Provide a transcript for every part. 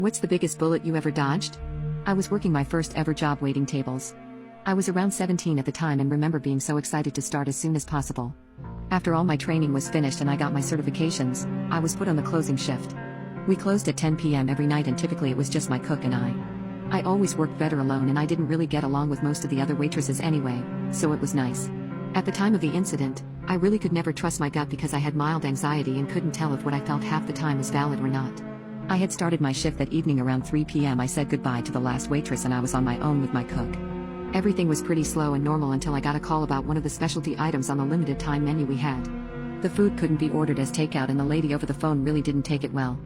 What's the biggest bullet you ever dodged? I was working my first ever job waiting tables. I was around 17 at the time and remember being so excited to start as soon as possible. After all my training was finished and I got my certifications, I was put on the closing shift. We closed at 10 p.m. every night and typically it was just my cook and I. I always worked better alone and I didn't really get along with most of the other waitresses anyway, so it was nice. At the time of the incident, I really could never trust my gut because I had mild anxiety and couldn't tell if what I felt half the time was valid or not. I had started my shift that evening around 3 p.m. I said goodbye to the last waitress and I was on my own with my cook. Everything was pretty slow and normal until I got a call about one of the specialty items on the limited time menu we had. The food couldn't be ordered as takeout and the lady over the phone really didn't take it well.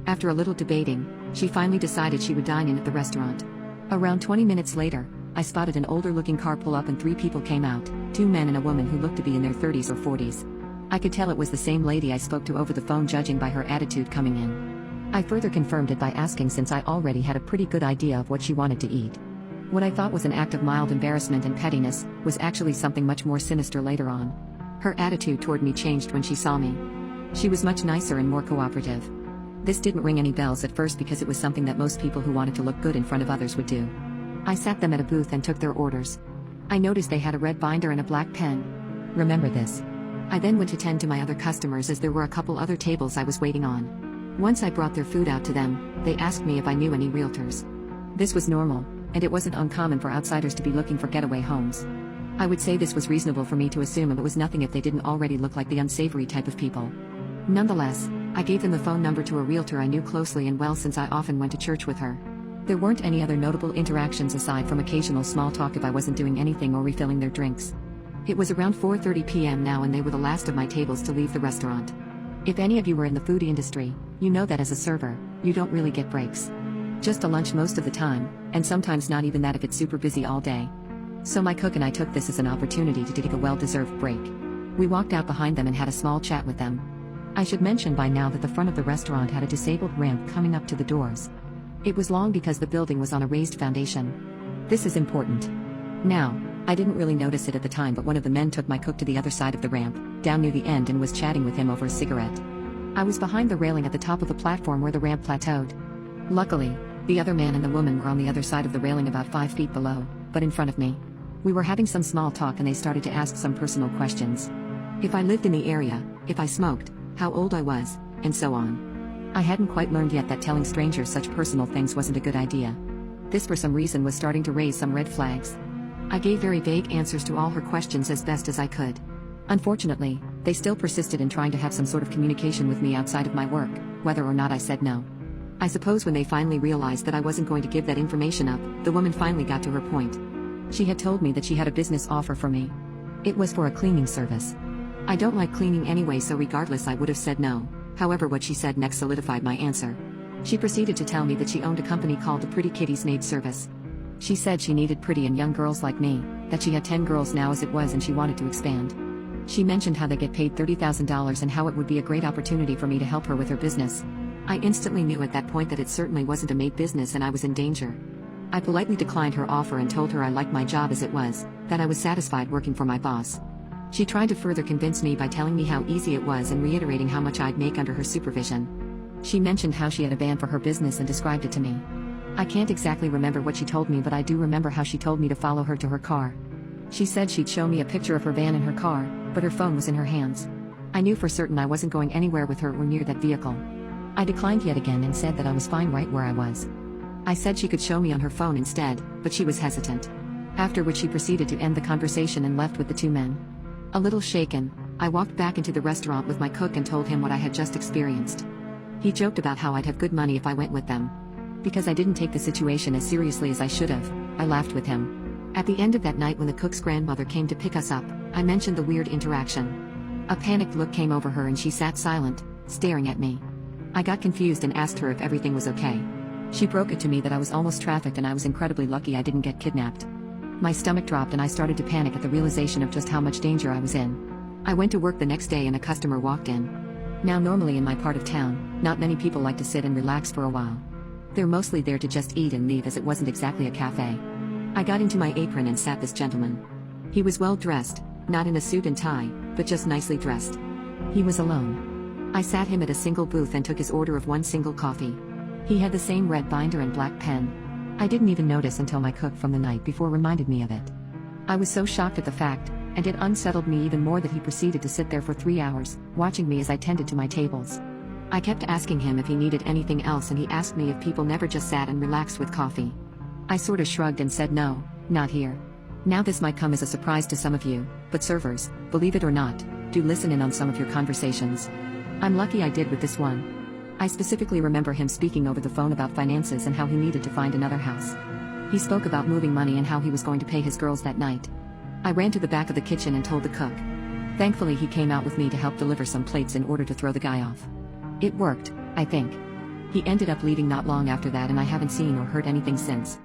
After a little debating, she finally decided she would dine in at the restaurant. Around 20 minutes later, I spotted an older-looking car pull up and 3 people came out, 2 men and a woman who looked to be in their 30s or 40s. I could tell it was the same lady I spoke to over the phone judging by her attitude coming in. I further confirmed it by asking since I already had a pretty good idea of what she wanted to eat. What I thought was an act of mild embarrassment and pettiness, was actually something much more sinister later on. Her attitude toward me changed when she saw me. She was much nicer and more cooperative. This didn't ring any bells at first because it was something that most people who wanted to look good in front of others would do. I sat them at a booth and took their orders. I noticed they had a red binder and a black pen. Remember this. I then went to tend to my other customers as there were a couple other tables I was waiting on. Once I brought their food out to them, they asked me if I knew any realtors. This was normal, and it wasn't uncommon for outsiders to be looking for getaway homes. I would say this was reasonable for me to assume it was nothing if they didn't already look like the unsavory type of people. Nonetheless, I gave them the phone number to a realtor I knew closely and well since I often went to church with her. There weren't any other notable interactions aside from occasional small talk if I wasn't doing anything or refilling their drinks. It was around 4:30 p.m. now and they were the last of my tables to leave the restaurant. If any of you were in the foodie industry, you know that as a server, you don't really get breaks. Just a lunch most of the time, and sometimes not even that if it's super busy all day. So my cook and I took this as an opportunity to take a well-deserved break. We walked out behind them and had a small chat with them. I should mention by now that the front of the restaurant had a disabled ramp coming up to the doors. It was long because the building was on a raised foundation. This is important. Now, I didn't really notice it at the time but one of the men took my cook to the other side of the ramp, down near the end and was chatting with him over a cigarette. I was behind the railing at the top of the platform where the ramp plateaued. Luckily, the other man and the woman were on the other side of the railing about 5 feet below, but in front of me. We were having some small talk and they started to ask some personal questions. If I lived in the area, if I smoked, how old I was, and so on. I hadn't quite learned yet that telling strangers such personal things wasn't a good idea. This for some reason was starting to raise some red flags. I gave very vague answers to all her questions as best as I could. Unfortunately, they still persisted in trying to have some sort of communication with me outside of my work, whether or not I said no. I suppose when they finally realized that I wasn't going to give that information up, the woman finally got to her point. She had told me that she had a business offer for me. It was for a cleaning service. I don't like cleaning anyway, so regardless I would have said no. However, what she said next solidified my answer. She proceeded to tell me that she owned a company called the Pretty Kitties Maid Service. She said she needed pretty and young girls like me, that she had 10 girls now as it was and she wanted to expand. She mentioned how they get paid $30,000 and how it would be a great opportunity for me to help her with her business. I instantly knew at that point that it certainly wasn't a maid business and I was in danger. I politely declined her offer and told her I liked my job as it was, that I was satisfied working for my boss. She tried to further convince me by telling me how easy it was and reiterating how much I'd make under her supervision. She mentioned how she had a van for her business and described it to me. I can't exactly remember what she told me, but I do remember how she told me to follow her to her car. She said she'd show me a picture of her van and her car, but her phone was in her hands. I knew for certain I wasn't going anywhere with her or near that vehicle. I declined yet again and said that I was fine right where I was. I said she could show me on her phone instead, but she was hesitant. After which she proceeded to end the conversation and left with the 2 men. A little shaken, I walked back into the restaurant with my cook and told him what I had just experienced. He joked about how I'd have good money if I went with them. Because I didn't take the situation as seriously as I should have, I laughed with him. At the end of that night when the cook's grandmother came to pick us up, I mentioned the weird interaction. A panicked look came over her and she sat silent, staring at me. I got confused and asked her if everything was okay. She broke it to me that I was almost trafficked and I was incredibly lucky I didn't get kidnapped. My stomach dropped and I started to panic at the realization of just how much danger I was in. I went to work the next day and a customer walked in. Now normally in my part of town, not many people like to sit and relax for a while. They're mostly there to just eat and leave as it wasn't exactly a cafe. I got into my apron and sat this gentleman. He was well dressed, not in a suit and tie, but just nicely dressed. He was alone. I sat him at a single booth and took his order of 1 single coffee. He had the same red binder and black pen. I didn't even notice until my cook from the night before reminded me of it. I was so shocked at the fact, and it unsettled me even more that he proceeded to sit there for 3 hours, watching me as I tended to my tables. I kept asking him if he needed anything else, and he asked me if people never just sat and relaxed with coffee. I sort of shrugged and said no, not here. Now this might come as a surprise to some of you, but servers, believe it or not, do listen in on some of your conversations. I'm lucky I did with this one. I specifically remember him speaking over the phone about finances and how he needed to find another house. He spoke about moving money and how he was going to pay his girls that night. I ran to the back of the kitchen and told the cook. Thankfully he came out with me to help deliver some plates in order to throw the guy off. It worked, I think. He ended up leaving not long after that, and I haven't seen or heard anything since.